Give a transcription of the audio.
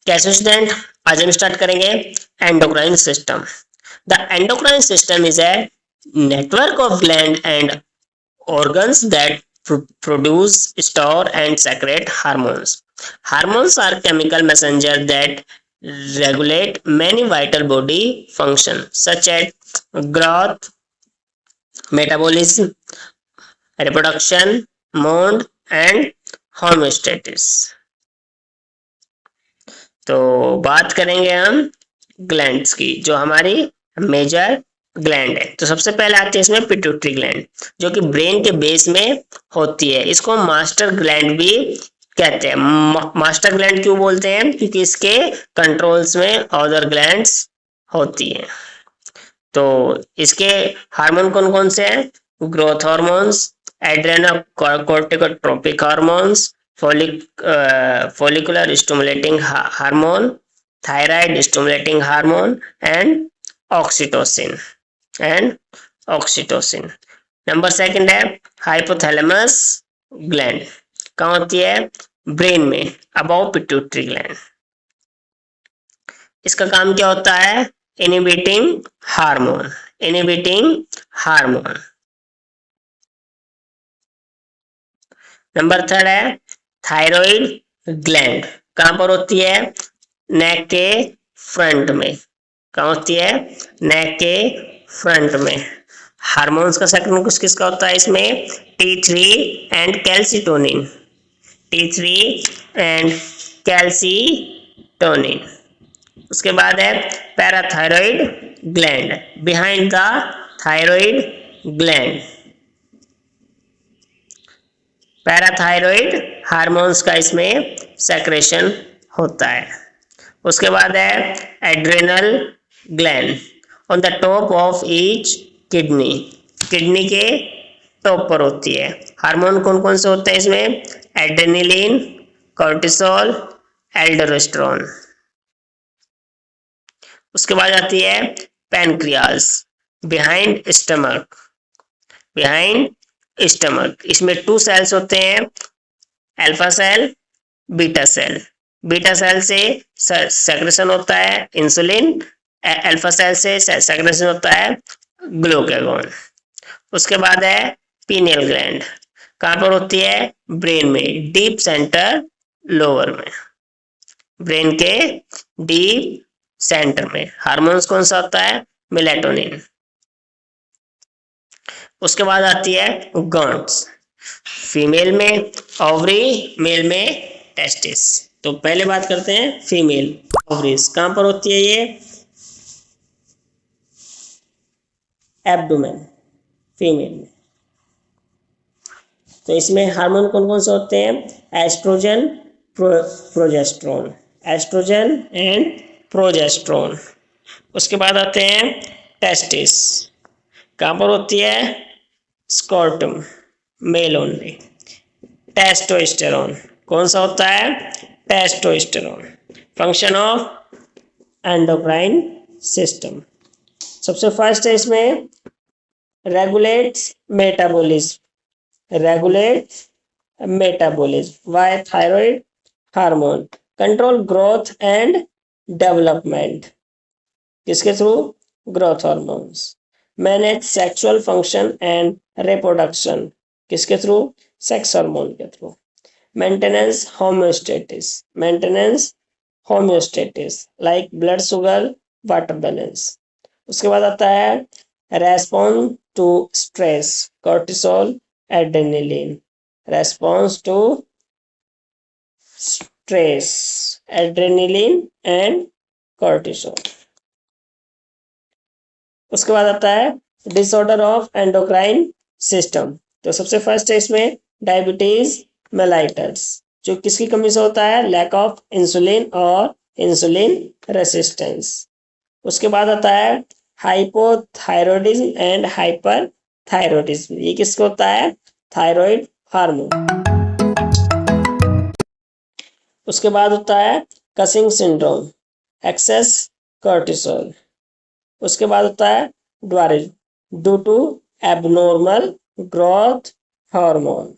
कैसे स्टूडेंट, आज हम स्टार्ट करेंगे endocrine system. The endocrine system is a network of gland and organs that produce, store, and secrete hormones. Hormones are chemical messengers that regulate many vital body functions such as growth, metabolism, reproduction, mood, and homeostasis. तो बात करेंगे हम glands की, जो हमारी major gland है। तो सबसे पहले आती है इसमें पिट्यूटरी ग्लैंड, जो कि ब्रेन के बेस में होती है। इसको मास्टर ग्लैंड भी कहते हैं। मास्टर ग्लैंड क्यों बोलते हैं? क्योंकि इसके कंट्रोल्स में अदर ग्लैंड्स होती हैं। तो इसके हार्मोन कौन कौन से हैं? Growth hormones, adrenocorticotropic hormones, follicular stimulating hormone, thyroid stimulating hormone, and oxytocin number second है हाइपोथैलेमस ग्लैंड। कहाँ होती है? ब्रेन में, अबव पिट्यूटरी ग्लैंड। इसका काम क्या होता है? Inhibiting hormone. नंबर थर्ड है थायराइड ग्लैंड। कहां पर होती है? नेक के फ्रंट में। कहां होती है? नेक के फ्रंट में। हार्मोन्स का सेक्रेशन किस किसका होता है इसमें? T3 and calcitonin. T3 and calcitonin. उसके बाद है parathyroid gland, behind the thyroid gland. Parathyroid hormones का इसमें सेक्रेशन होता है। उसके बाद है adrenal gland on the top of each kidney. Kidney के टॉप पर होती है। हार्मोन कौन कौन से होते हैं इसमें? Adrenaline, cortisol, aldosterone. उसके बाद आती है पैनक्रियाज, बिहाइंड स्टमक। इसमें 2 सेल्स होते हैं, alpha cell, beta cell. Beta cell से सेक्रेशन होता है इंसुलिन, अल्फा सेल से सेक्रेशन होता है ग्लूकागॉन। उसके बाद है पीनियल ग्लैंड। कहां पर होती है? ब्रेन में, डीप सेंटर लोअर में। ब्रेन के डीप सेंटर में। हार्मोन्स कौन सा होता है? मेलेटोनिन। उसके बाद आती है गॉन्ड्स, फीमेल में ओवरी, मेल में टेस्टिस। तो पहले बात करते हैं फीमेल ओवरीज। कहां पर होती है ये? एब्डोमेन, फीमेल में। तो इसमें हार्मोन कौन कौन से होते हैं? Estrogen, progesterone. Estrogen and progesterone. उसके बाद आते हैं टेस्टिस। कहां पर होती है? स्कॉर्टम, मेल ओनली। टेस्टोस्टेरोन कौन सा होता है? Testosterone. Function of endocrine system. सबसे फर्स्ट है इसमें regulates metabolism by thyroid hormone, control growth and development. किसके through? Growth hormones. Manage sexual function and reproduction. किसके थ्रू? सेक्स हार्मोन के through. Maintenance homeostasis like blood sugar, water balance. उसके बाद आता है response to stress, cortisol, adrenaline. Response to stress, adrenaline and cortisol. उसके बाद आता है डिसऑर्डर ऑफ एंडोक्राइन सिस्टम। तो सबसे फर्स्ट है इसमें डायबिटीज मेलाइटस, जो किसकी कमी से होता है? लैक ऑफ इंसुलिन और इंसुलिन रेसिस्टेंस। उसके बाद आता है हाइपोथायरॉयडिज्म एंड हाइपरथायरॉयडिज्म। ये किसको होता है? Thyroid hormone. उसके बाद होता है कसिंग सिंड्रोम, एक्सेस कॉर्टिसोल। उसके बाद होता है dwarfism, due to abnormal growth hormone.